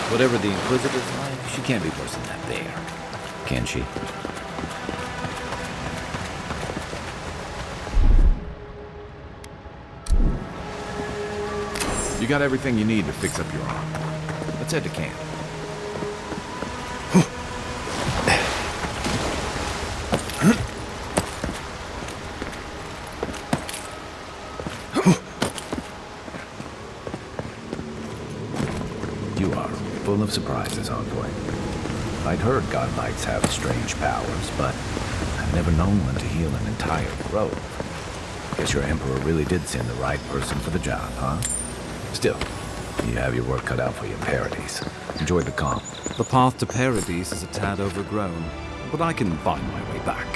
Whatever the Inquisitor's like, she can't be worse than that bear. Can she? You got everything you need to fix up your arm. Let's head to camp. You are full of surprises, Envoy. I'd heard godlights have strange powers, but I've never known one to heal an entire grove. Guess your Emperor really did send the right person for the job, huh? Still, you have your work cut out for you, Paradise. Enjoy the calm. The path to Paradise is a tad overgrown, but I can find my way back.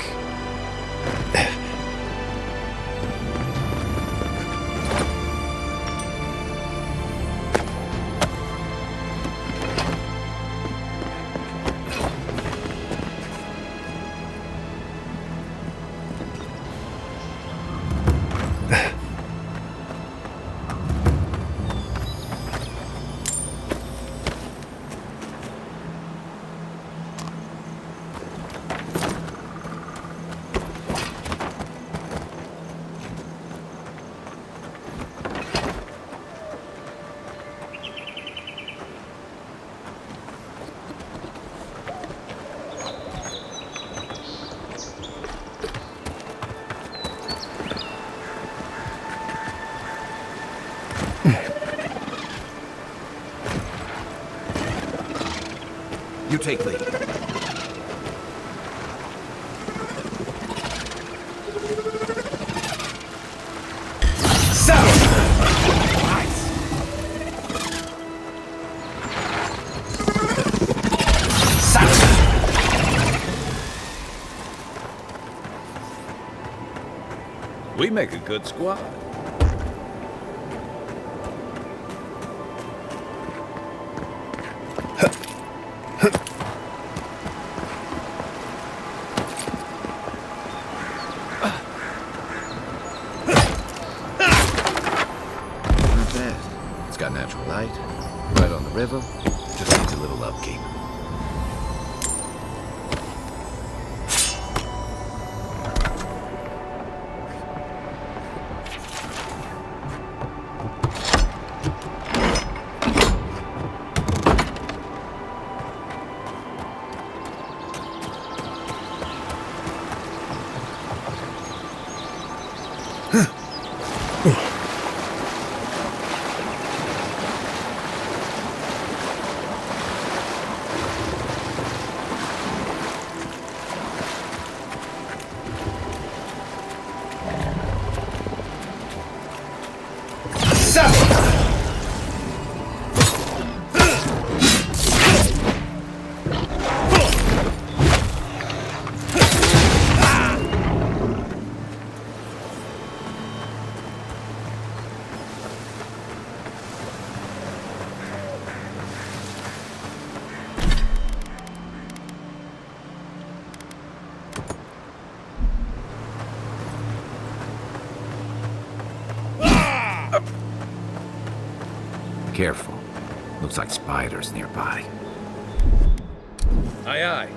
You take lead. We make a good squad. It's got natural light, right on the river, just needs a little upkeep. Careful. Looks like spiders nearby. Aye, aye.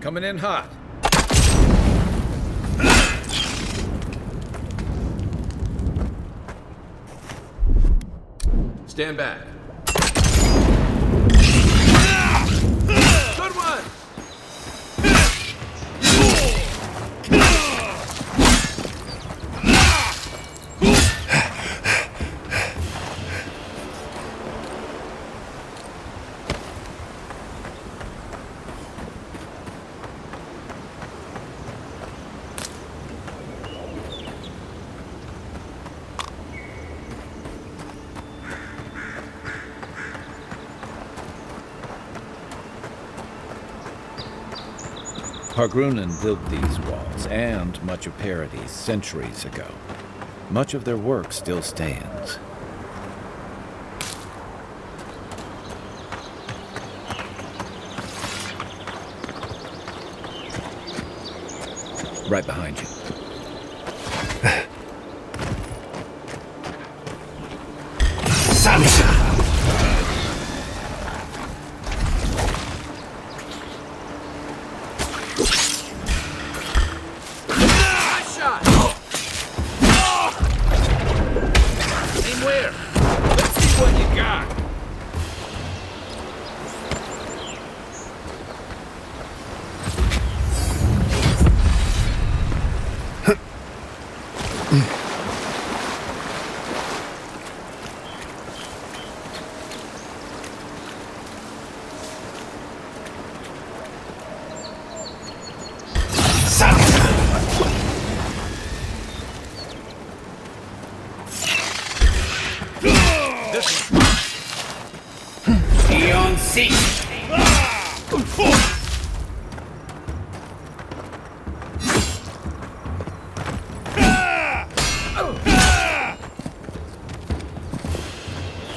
Coming in hot. Stand back. Good one! Hargrunnen built these walls and much of Paradise centuries ago. Much of their work still stands. Right behind you.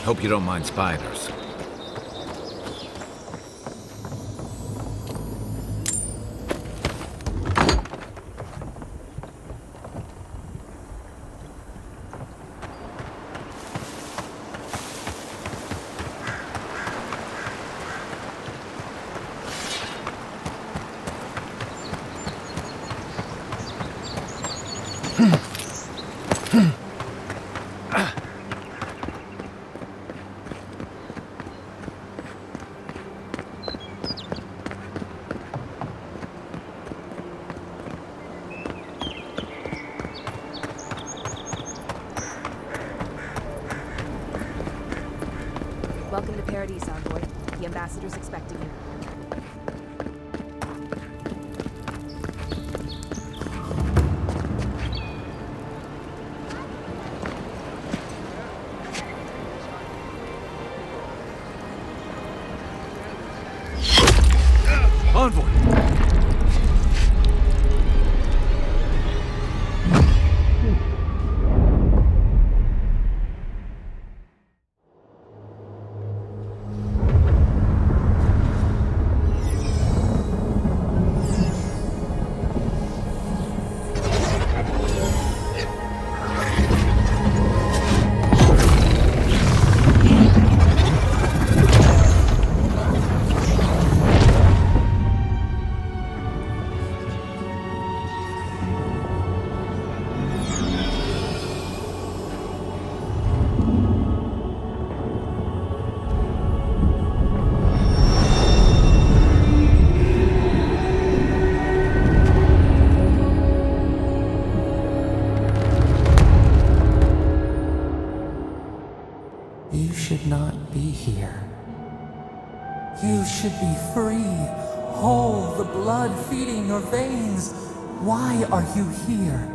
Hope you don't mind spiders. Welcome to Paradise, Envoy. The ambassador's expecting you. Envoy! You should not be here. You should be free, whole, the blood feeding your veins. Why are you here?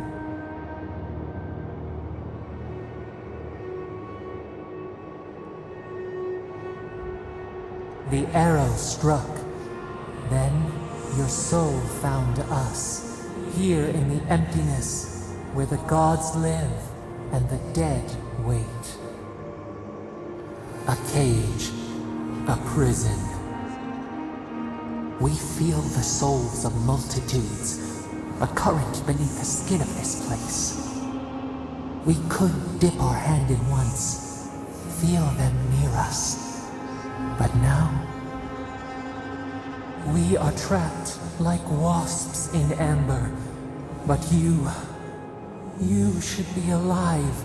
The arrow struck. Then your soul found us, here in the emptiness, where the gods live and the dead wait. A cage, a prison. We feel the souls of multitudes, a current beneath the skin of this place. We could dip our hand in once, feel them near us, but now we are trapped like wasps in amber. But you should be alive.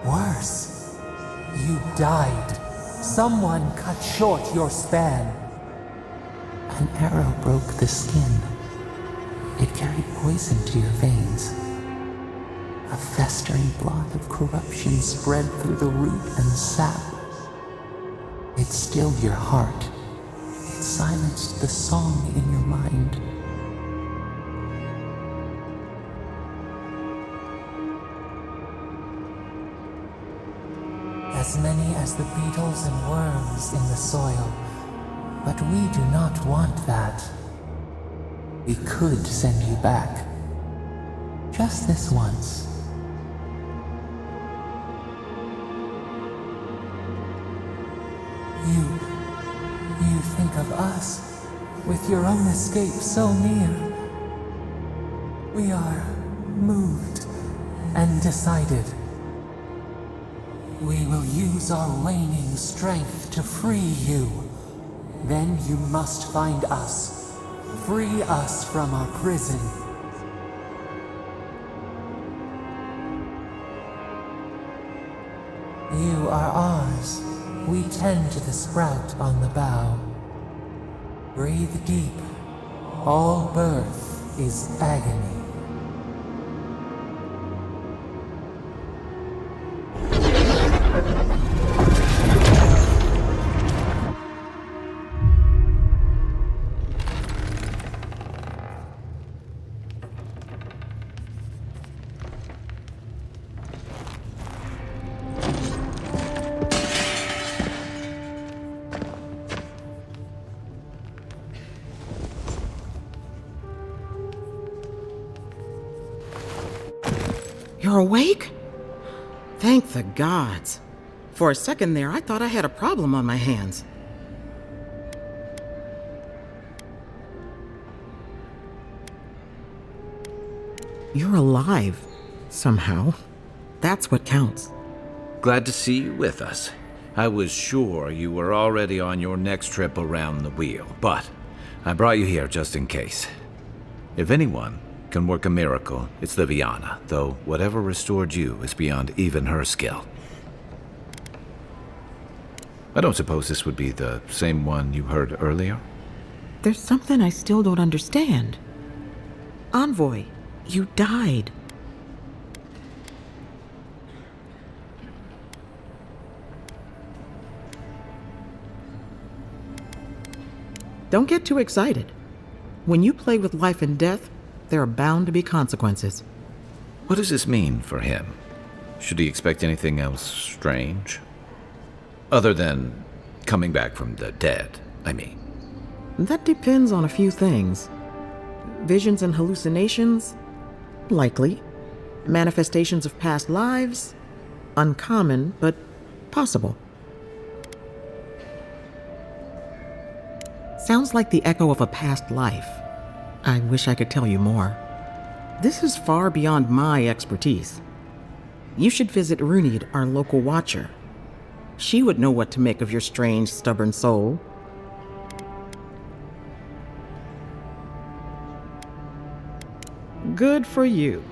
Worse, you died. Someone cut short your span. An arrow broke the skin. It carried poison to your veins. A festering blot of corruption spread through the root and sap. It stilled your heart. It silenced the song in your mind. As many as the beetles and worms in the soil. But we do not want that. We could send you back. Just this once. You think of us, With your own escape so near, we are moved and decided. We will use our waning strength to free you. Then you must find us. Free us from our prison. You are ours. We tend to the sprout on the bough. Breathe deep. All birth is agony. You're awake? Thank the gods. For a second there, I thought I had a problem on my hands. You're alive, somehow. That's what counts. Glad to see you with us. I was sure you were already on your next trip around the wheel, but I brought you here just in case. If anyone can work a miracle, it's Liviana, though whatever restored you is beyond even her skill. I don't suppose this would be the same one you heard earlier? There's something I still don't understand. Envoy, you died. Don't get too excited. When you play with life and death, there are bound to be consequences. What does this mean for him? Should he expect anything else strange? Other than coming back from the dead, I mean. That depends on a few things. Visions and hallucinations? Likely. Manifestations of past lives? Uncommon, but possible. Sounds like the echo of a past life. I wish I could tell you more. This is far beyond my expertise. You should visit Runid, our local watcher. She would know what to make of your strange, stubborn soul. Good for you.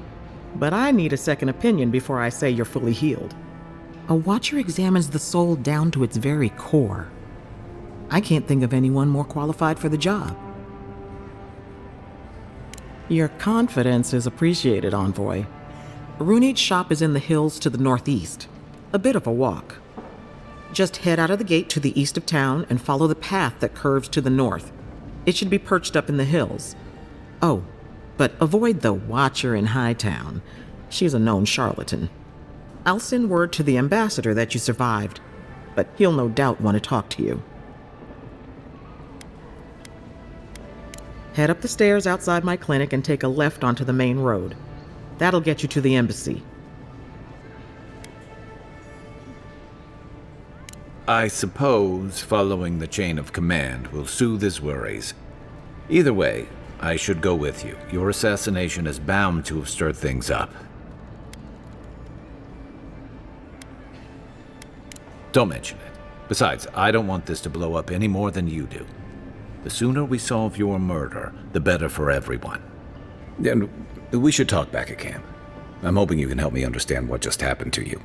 But I need a second opinion before I say you're fully healed. A watcher examines the soul down to its very core. I can't think of anyone more qualified for the job. Your confidence is appreciated, Envoy. Runid's shop is in the hills to the northeast. A bit of a walk. Just head out of the gate to the east of town and follow the path that curves to the north. It should be perched up in the hills. Oh, but avoid the Watcher in Hightown. She's a known charlatan. I'll send word to the ambassador that you survived, but he'll no doubt want to talk to you. Head up the stairs outside my clinic and take a left onto the main road. That'll get you to the embassy. I suppose following the chain of command will soothe his worries. Either way, I should go with you. Your assassination is bound to have stirred things up. Don't mention it. Besides, I don't want this to blow up any more than you do. The sooner we solve your murder, the better for everyone. And we should talk back at camp. I'm hoping you can help me understand what just happened to you.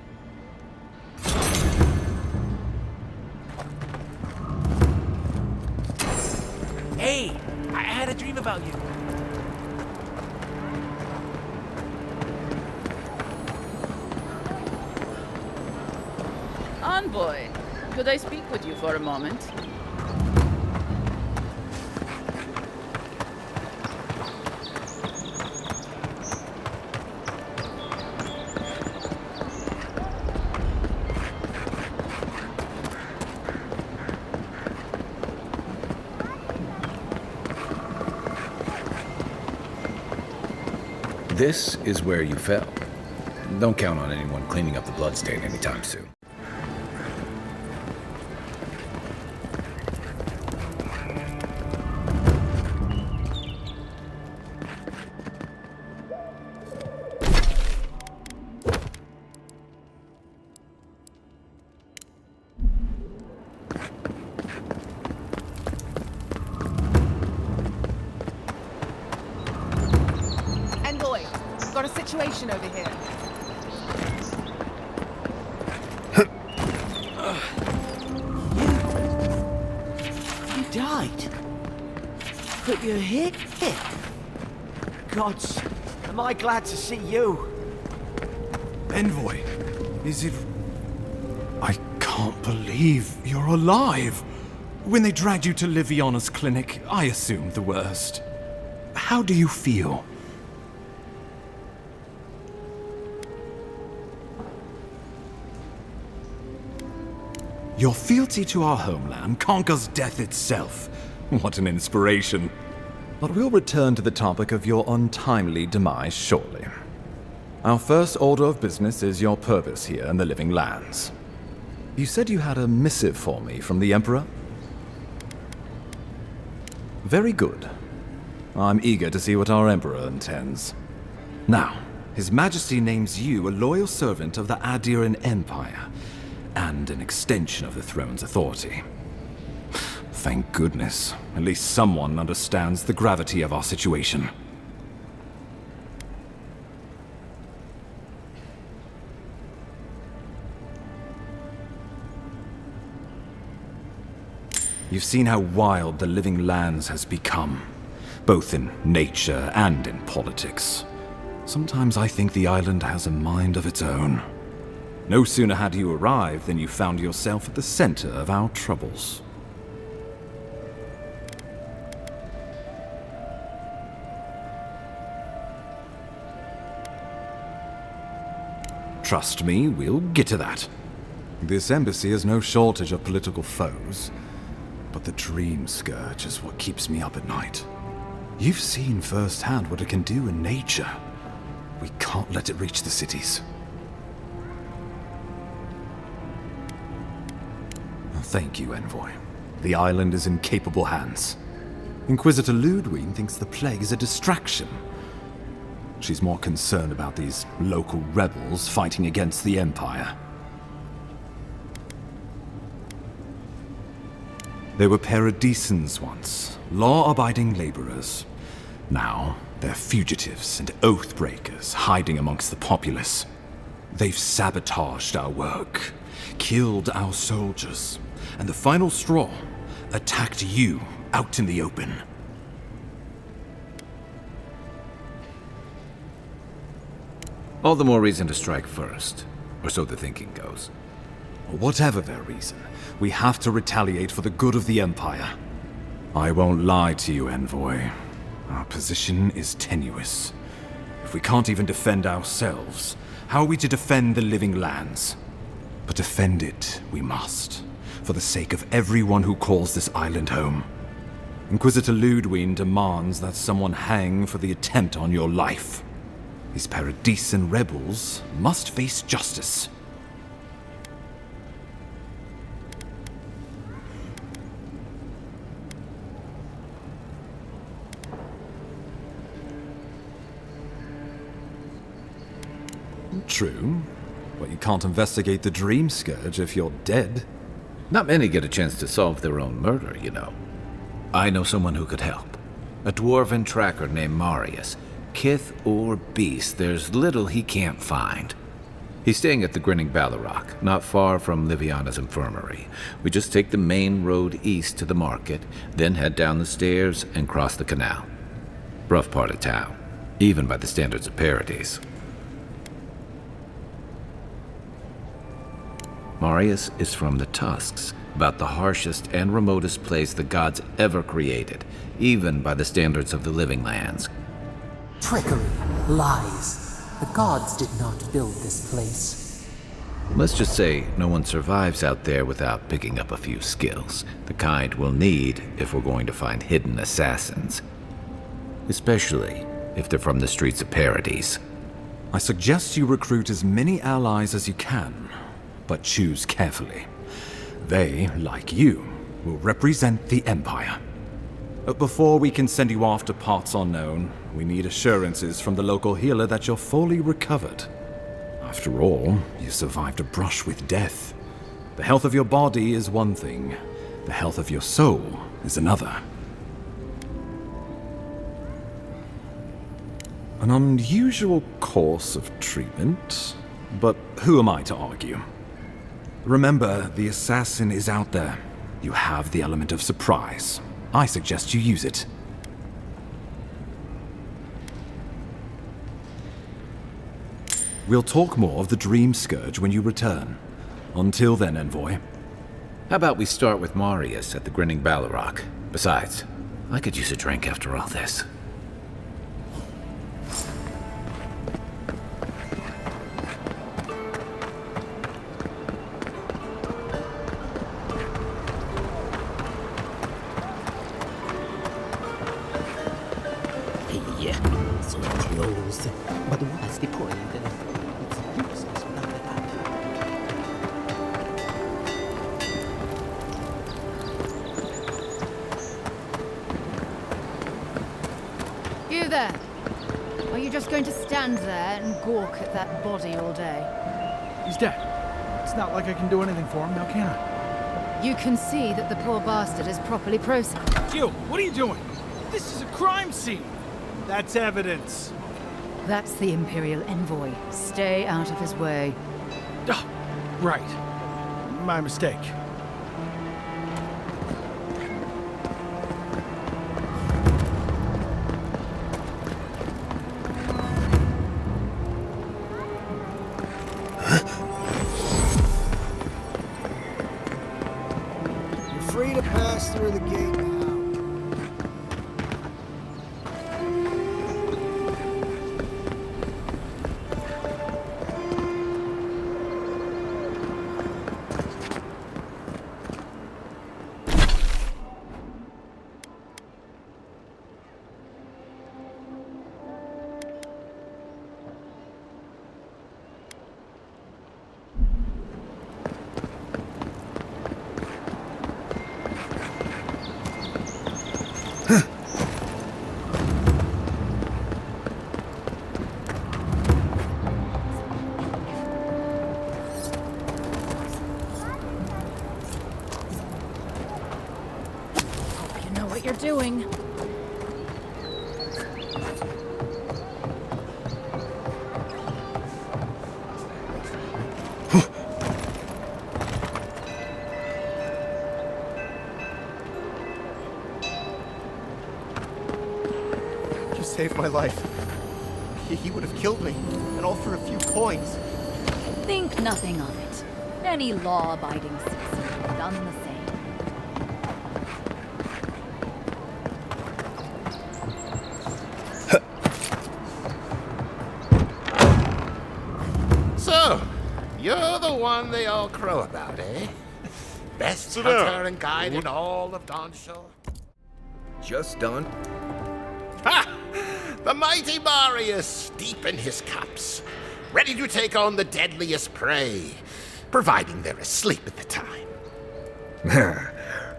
Hey, I had a dream about you. Envoy, could I speak with you for a moment? This is where you fell. Don't count on anyone cleaning up the bloodstain anytime soon. got a situation over here. You died. But you're here? Gods, am I glad to see you. Envoy, is it... I can't believe you're alive. When they dragged you to Liviana's clinic, I assumed the worst. How do you feel? Your fealty to our homeland conquers death itself. What an inspiration. But we'll return to the topic of your untimely demise shortly. Our first order of business is your purpose here in the Living Lands. You said you had a missive for me from the Emperor? Very good. I'm eager to see what our Emperor intends. Now, His Majesty names you a loyal servant of the Adiran Empire, and an extension of the throne's authority. Thank goodness. At least someone understands the gravity of our situation. You've seen how wild the Living Lands has become, both in nature and in politics. Sometimes I think the island has a mind of its own. No sooner had you arrived than you found yourself at the center of our troubles. Trust me, we'll get to that. This embassy has no shortage of political foes. But the Dream Scourge is what keeps me up at night. You've seen firsthand what it can do in nature. We can't let it reach the cities. Thank you, Envoy. The island is in capable hands. Inquisitor Ludwig thinks the plague is a distraction. She's more concerned about these local rebels fighting against the Empire. They were paradisans once, law-abiding laborers. Now, they're fugitives and oath-breakers hiding amongst the populace. They've sabotaged our work, killed our soldiers, and the final straw, attacked you out in the open. All the more reason to strike first, or so the thinking goes. Whatever their reason, we have to retaliate for the good of the Empire. I won't lie to you, Envoy. Our position is tenuous. If we can't even defend ourselves, how are we to defend the Living Lands? But defend it we must, for the sake of everyone who calls this island home. Inquisitor Ludwig demands that someone hang for the attempt on your life. These Paradisan rebels must face justice. True, but you can't investigate the Dream Scourge if you're dead. Not many get a chance to solve their own murder, you know. I know someone who could help. A dwarven tracker named Marius. Kith or beast, there's little he can't find. He's staying at the Grinning Ballarrock, not far from Liviana's infirmary. We just take the main road east to the market, then head down the stairs and cross the canal. Rough part of town, even by the standards of Paradise. Marius is from the Tusks, about the harshest and remotest place the gods ever created, even by the standards of the Living Lands. Trickery, lies. The gods did not build this place. Let's just say no one survives out there without picking up a few skills, the kind we'll need if we're going to find hidden assassins. Especially if they're from the streets of Paradise. I suggest you recruit as many allies as you can, but choose carefully. They, like you, will represent the Empire. But before we can send you off to parts unknown, we need assurances from the local healer that you're fully recovered. After all, you survived a brush with death. The health of your body is one thing, the health of your soul is another. An unusual course of treatment, but who am I to argue? Remember, the assassin is out there. You have the element of surprise. I suggest you use it. We'll talk more of the Dream Scourge when you return. Until then, Envoy. How about we start with Marius at the Grinning Balrog? Besides, I could use a drink after all this. Yeah, so close. But what's the point? It's useless without the data. You there? Are you just going to stand there and gawk at that body all day? He's dead. It's not like I can do anything for him now, can I? You can see that the poor bastard is properly processed. You, what are you doing? This is a crime scene. That's evidence. That's the Imperial Envoy. Stay out of his way. Oh, right. My mistake. You're free to pass through the gate now. You're doing. You saved my life. He would have killed me, and all for a few coins. Think nothing of it. Any law-abiding citizen would have done the same. So, you're the one they all crow about, eh? Best hunter and guide in all of Dawnshore? Just done? Ha! The mighty Marius, deep in his cups, ready to take on the deadliest prey, providing they're asleep at the time.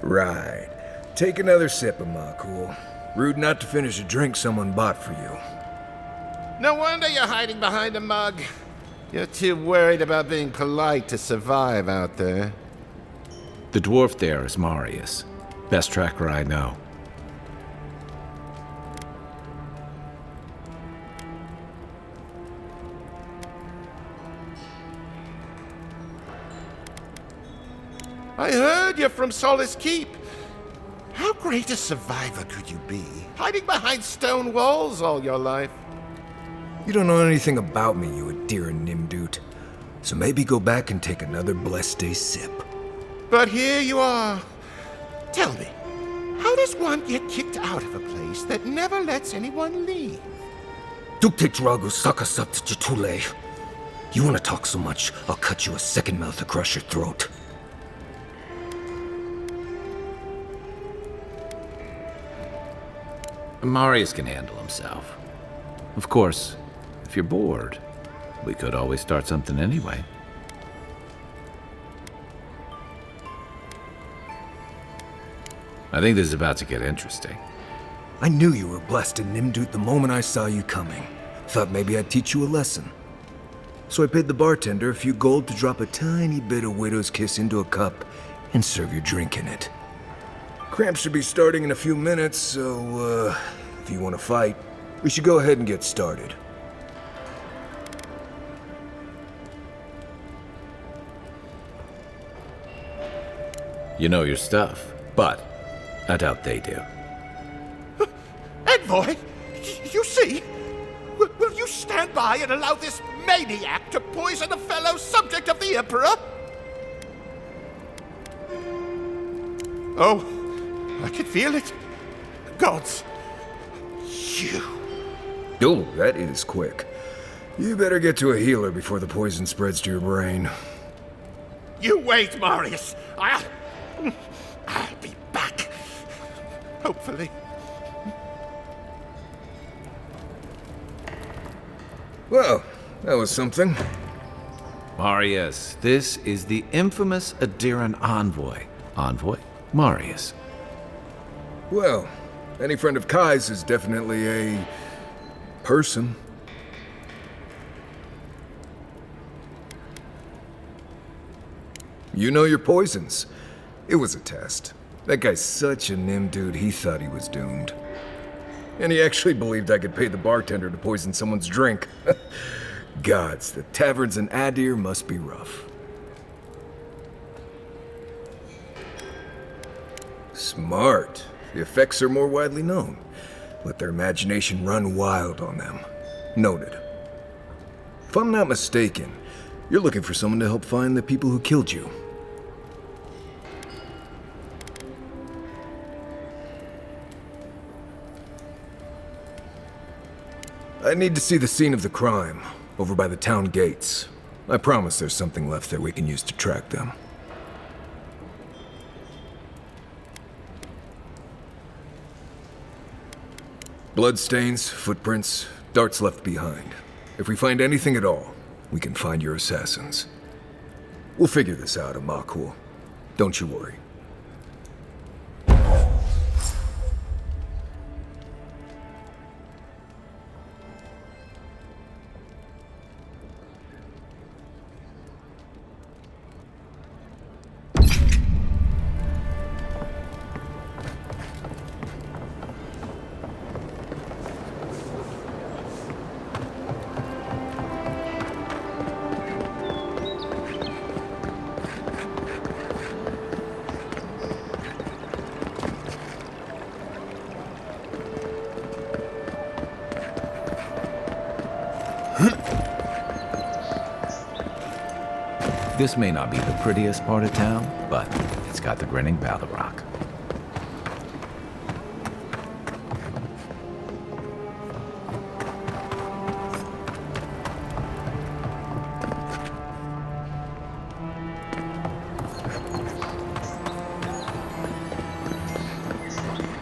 Right. Take another sip of my cool. Rude not to finish a drink someone bought for you. No wonder you're hiding behind a mug. You're too worried about being polite to survive out there. The dwarf there is Marius. Best tracker I know. I heard you're from Solace Keep. How great a survivor could you be, hiding behind stone walls all your life? You don't know anything about me, you Adir Nimdut. So maybe go back and take another blessed day sip. But here you are. Tell me, how does one get kicked out of a place that never lets anyone leave? Duktetragu sakasapt jitule. You want to talk so much, I'll cut you a second mouth across your throat. Marius can handle himself. Of course, if you're bored, we could always start something anyway. I think this is about to get interesting. I knew you were blessed in Nimdut the moment I saw you coming. Thought maybe I'd teach you a lesson. So I paid the bartender a few gold to drop a tiny bit of Widow's Kiss into a cup and serve your drink in it. Cramps should be starting in a few minutes, so, if you want to fight. We should go ahead and get started. You know your stuff, but I doubt they do. Envoy, you see? Will you stand by and allow this maniac to poison a fellow subject of the Emperor? Oh, I can feel it. Gods, you. Oh, that is quick. You better get to a healer before the poison spreads to your brain. You wait, Marius. I'll be back. Hopefully. Well, that was something. Marius, this is the infamous Adiran envoy. Envoy? Marius. Well, any friend of Kai's is definitely a person. You know your poisons. It was a test. That guy's such a nim dude, he thought he was doomed. And he actually believed I could pay the bartender to poison someone's drink. Gods, the taverns in Adir must be rough. Smart. The effects are more widely known. Let their imagination run wild on them. Noted. If I'm not mistaken, you're looking for someone to help find the people who killed you. I need to see the scene of the crime, over by the town gates. I promise there's something left there we can use to track them. Bloodstains, footprints, darts left behind. If we find anything at all, we can find your assassins. We'll figure this out, Amakul. Don't you worry. This may not be the prettiest part of town, but it's got the grinning Battle Rock.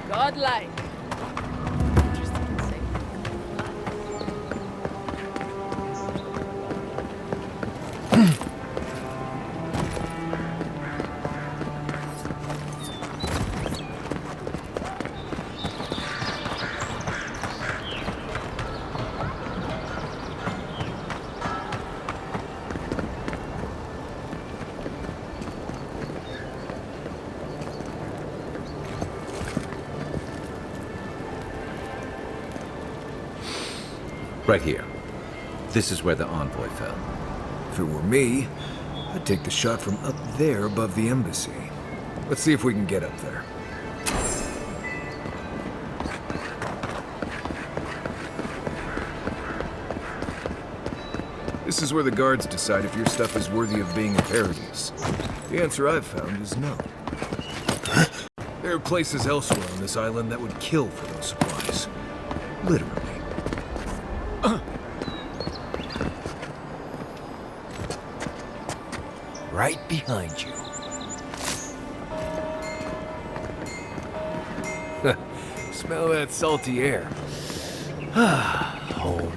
Godlike. Interesting to say. Right here. This is where the envoy fell. If it were me, I'd take the shot from up there above the embassy. Let's see if we can get up there. This is where the guards decide if your stuff is worthy of being in Paradise. The answer I've found is no. There are places elsewhere on this island that would kill for those supplies. Literally. Right behind you. Smell that salty air. Home.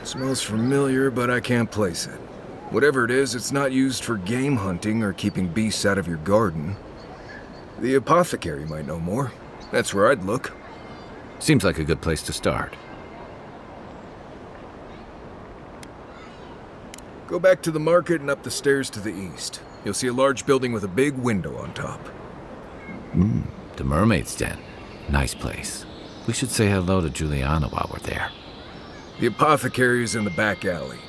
Smells familiar, but I can't place it. Whatever it is, it's not used for game hunting or keeping beasts out of your garden. The apothecary might know more. That's where I'd look. Seems like a good place to start. Go back to the market and up the stairs to the east. You'll see a large building with a big window on top. The Mermaid's Den. Nice place. We should say hello to Juliana while we're there. The apothecary is in the back alley.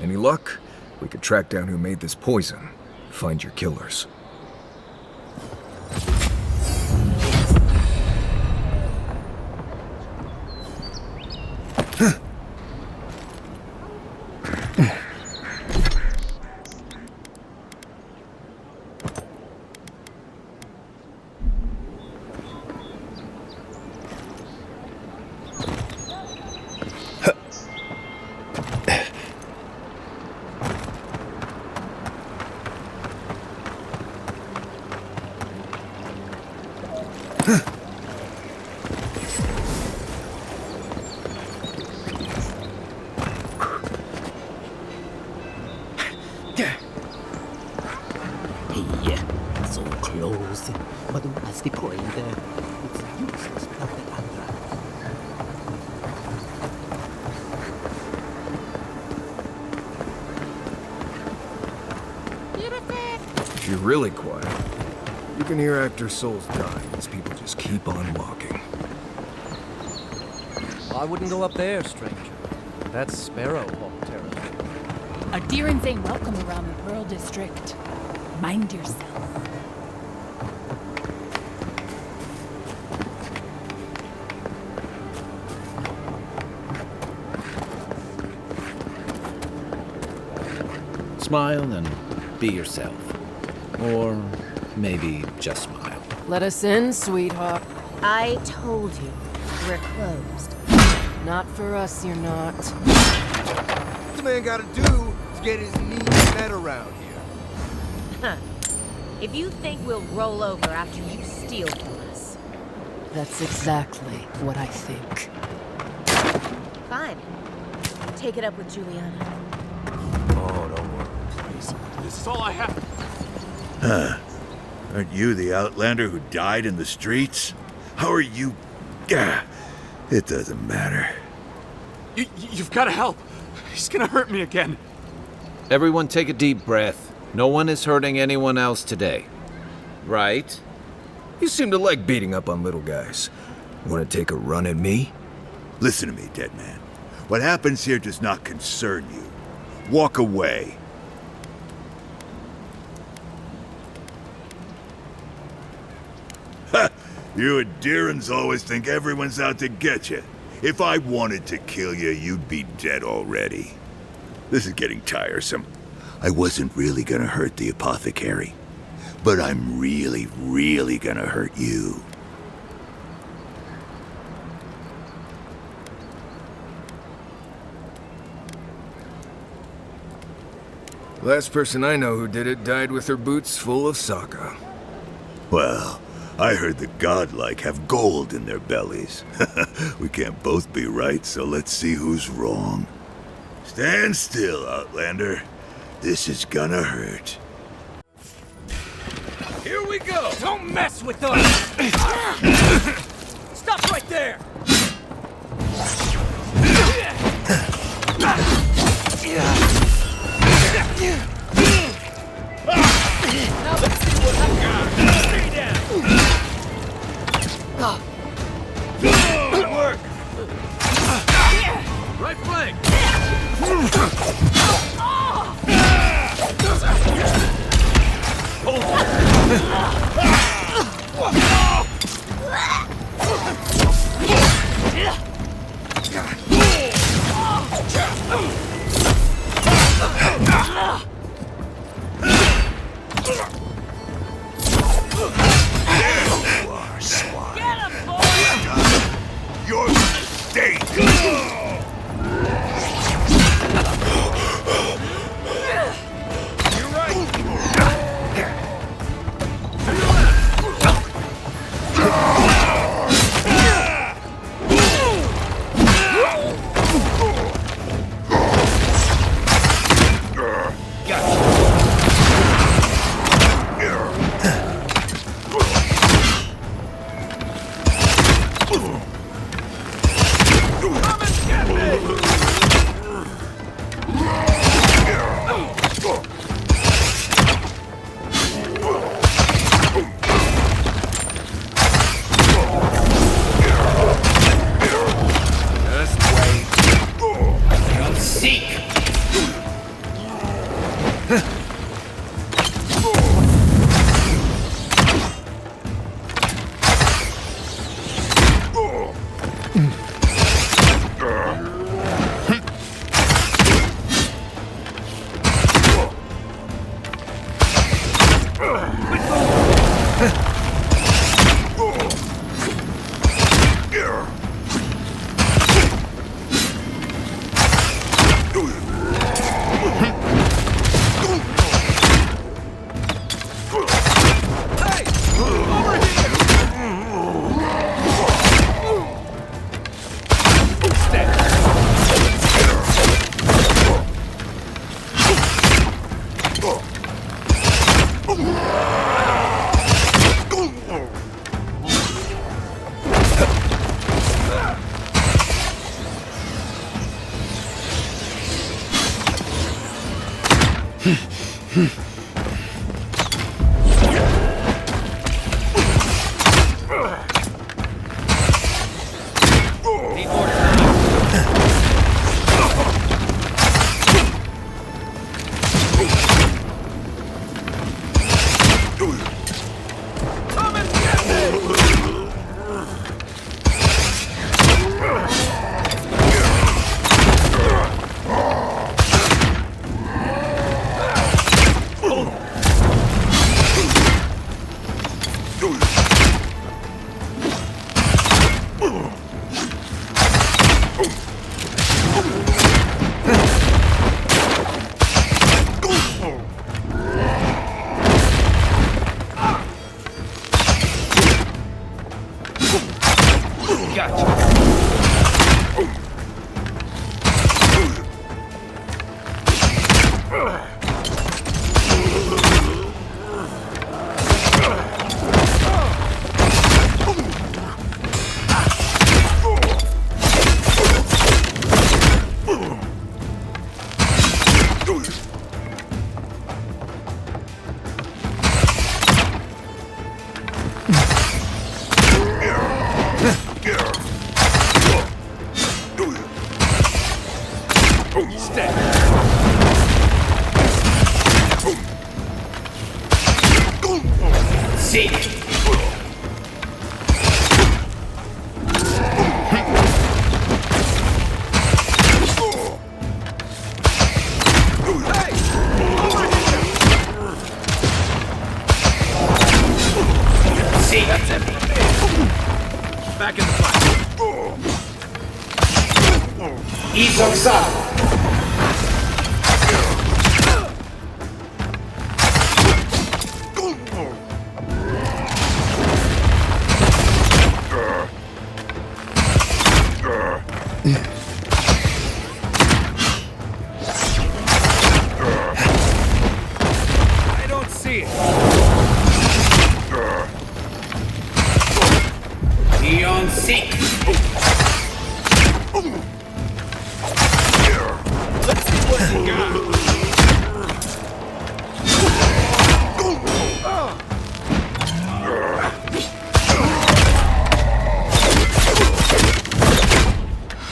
Any luck? We could track down who made this poison. Find your killers. So close, but as the point it's useless without the Andra. If you're really quiet, you can hear actors' souls dying as people just keep on walking. I wouldn't go up there, stranger. That's Sparrowhawk territory. A Deerins ain't welcome around the Pearl District. Mind yourself. Smile and be yourself. Or maybe just smile. Let us in, sweetheart. I told you, we're closed. Not for us, you're not. What the man gotta do is get his knees met around here. Huh. If you think we'll roll over after you steal from us. That's exactly what I think. Fine. Take it up with Juliana. Oh, don't worry, please. This is all I have. Huh. Aren't you the Outlander who died in the streets? How are you... Gah. It doesn't matter. You've got to help. He's gonna hurt me again. Everyone take a deep breath. No one is hurting anyone else today. Right? You seem to like beating up on little guys. Want to take a run at me? Listen to me, dead man. What happens here does not concern you. Walk away. Ha! You Addirans always think everyone's out to get you. If I wanted to kill you, you'd be dead already. This is getting tiresome. I wasn't really gonna hurt the apothecary, but I'm really, really gonna hurt you. Last person I know who did it died with her boots full of Sokka. Well, I heard the godlike have gold in their bellies. We can't both be right, so let's see who's wrong. Stand still, Outlander. This is gonna hurt. Here we go! Don't mess with us! Stop right there! Now let's see what happens. Stay down! Good work! Right flank!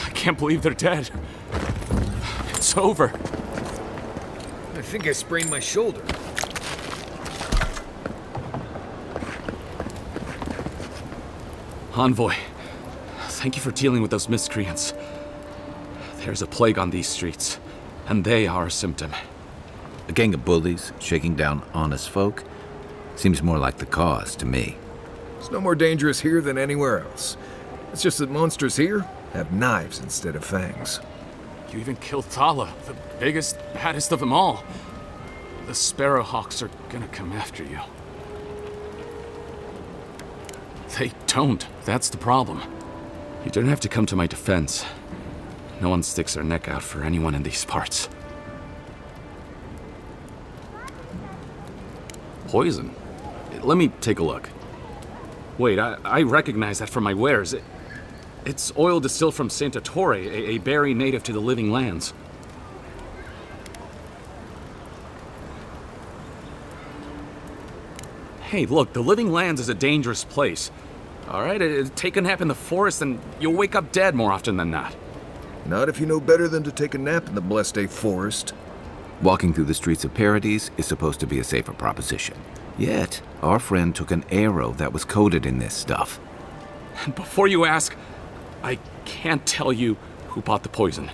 I can't believe they're dead. It's over. I think I sprained my shoulder. Envoy, thank you for dealing with those miscreants. There's a plague on these streets, and they are a symptom. A gang of bullies shaking down honest folk seems more like the cause to me. It's no more dangerous here than anywhere else. It's just that monsters here have knives instead of fangs. You even killed Thala, the biggest, baddest of them all. The Sparrowhawks are gonna come after you. They don't. That's the problem. You don't have to come to my defense. No one sticks their neck out for anyone in these parts. Poison? Let me take a look. Wait, I recognize that from my wares. It's oil distilled from Santa Torre, a berry native to the Living Lands. Hey, look, the Living Lands is a dangerous place. All right, take a nap in the forest and you'll wake up dead more often than not. Not if you know better than to take a nap in the blessed A forest. Walking through the streets of Paradise is supposed to be a safer proposition. Yet, our friend took an arrow that was coated in this stuff. And before you ask, I can't tell you who bought the poison.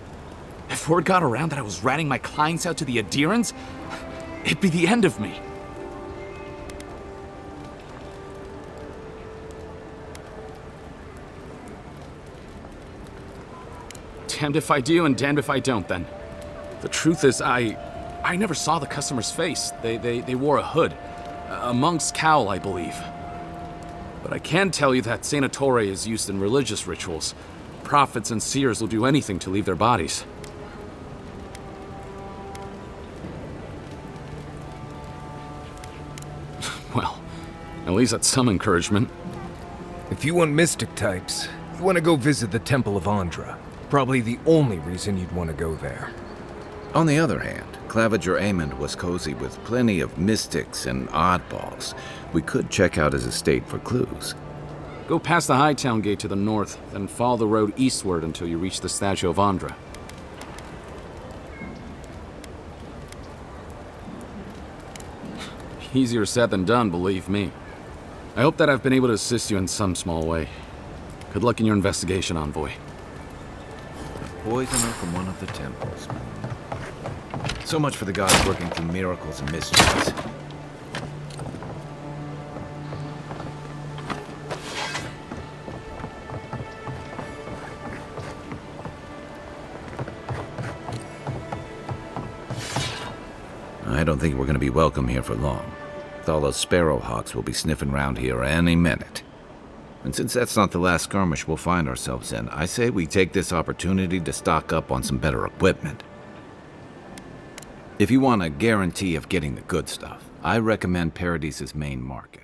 If word got around that I was ratting my clients out to the adherents, it'd be the end of me. Damned if I do and damned if I don't, then. The truth is, I never saw the customer's face. They wore a hood. A monk's cowl, I believe. But I can tell you that Sanatore is used in religious rituals. Prophets and seers will do anything to leave their bodies. Well, at least that's some encouragement. If you want mystic types, you want to go visit the Temple of Andra. Probably the only reason you'd want to go there. On the other hand, Claviger Amond was cozy with plenty of mystics and oddballs. We could check out his estate for clues. Go past the Hightown Gate to the north, then follow the road eastward until you reach the statue of Andra. Easier said than done, believe me. I hope that I've been able to assist you in some small way. Good luck in your investigation, Envoy. Poisoner from one of the temples. So much for the gods working through miracles and mysteries. I don't think we're going to be welcome here for long. All those sparrowhawks will be sniffing around here any minute. And since that's not the last skirmish we'll find ourselves in, I say we take this opportunity to stock up on some better equipment. If you want a guarantee of getting the good stuff, I recommend Paradise's main market.